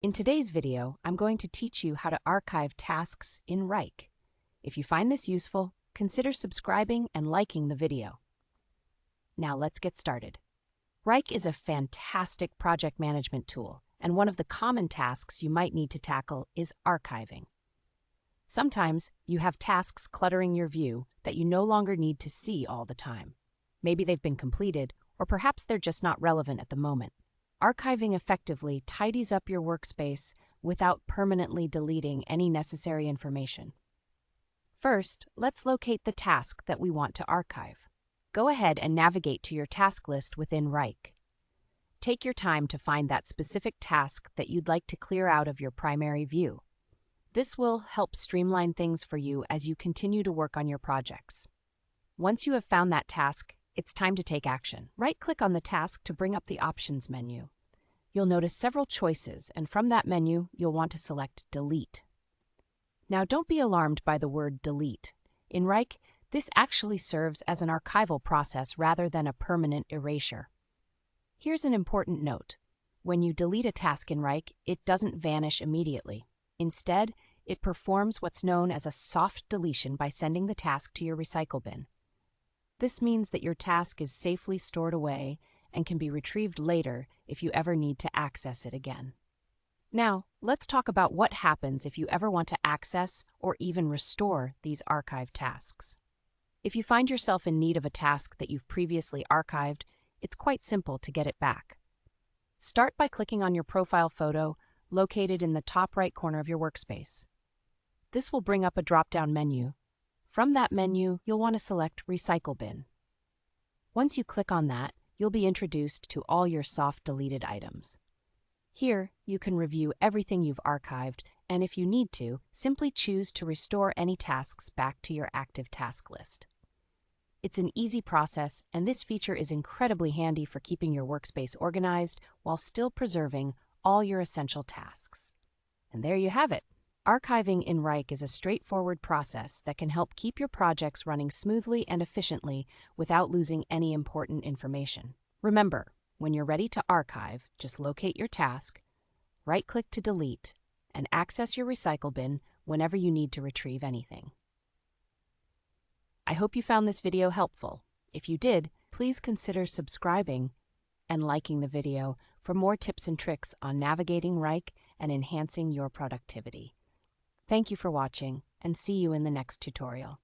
In today's video, I'm going to teach you how to archive tasks in Wrike. If you find this useful, consider subscribing and liking the video. Now let's get started. Wrike is a fantastic project management tool, and one of the common tasks you might need to tackle is archiving. Sometimes you have tasks cluttering your view that you no longer need to see all the time. Maybe they've been completed, or perhaps they're just not relevant at the moment. Archiving effectively tidies up your workspace without permanently deleting any necessary information. First, let's locate the task that we want to archive. Go ahead and navigate to your task list within Wrike. Take your time to find that specific task that you'd like to clear out of your primary view. This will help streamline things for you as you continue to work on your projects. Once you have found that task, it's time to take action. Right-click on the task to bring up the Options menu. You'll notice several choices, and from that menu, you'll want to select Delete. Now, don't be alarmed by the word delete. In Wrike, this actually serves as an archival process rather than a permanent erasure. Here's an important note. When you delete a task in Wrike, it doesn't vanish immediately. Instead, it performs what's known as a soft deletion by sending the task to your recycle bin. This means that your task is safely stored away and can be retrieved later if you ever need to access it again. Now, let's talk about what happens if you ever want to access or even restore these archived tasks. If you find yourself in need of a task that you've previously archived, it's quite simple to get it back. Start by clicking on your profile photo located in the top right corner of your workspace. This will bring up a drop-down menu. From that menu, you'll want to select Recycle Bin. Once you click on that, you'll be introduced to all your soft deleted items. Here, you can review everything you've archived, and if you need to, simply choose to restore any tasks back to your active task list. It's an easy process, and this feature is incredibly handy for keeping your workspace organized while still preserving all your essential tasks. And there you have it. Archiving in Wrike is a straightforward process that can help keep your projects running smoothly and efficiently without losing any important information. Remember, when you're ready to archive, just locate your task, right-click to delete, and access your recycle bin whenever you need to retrieve anything. I hope you found this video helpful. If you did, please consider subscribing and liking the video for more tips and tricks on navigating Wrike and enhancing your productivity. Thank you for watching, and see you in the next tutorial.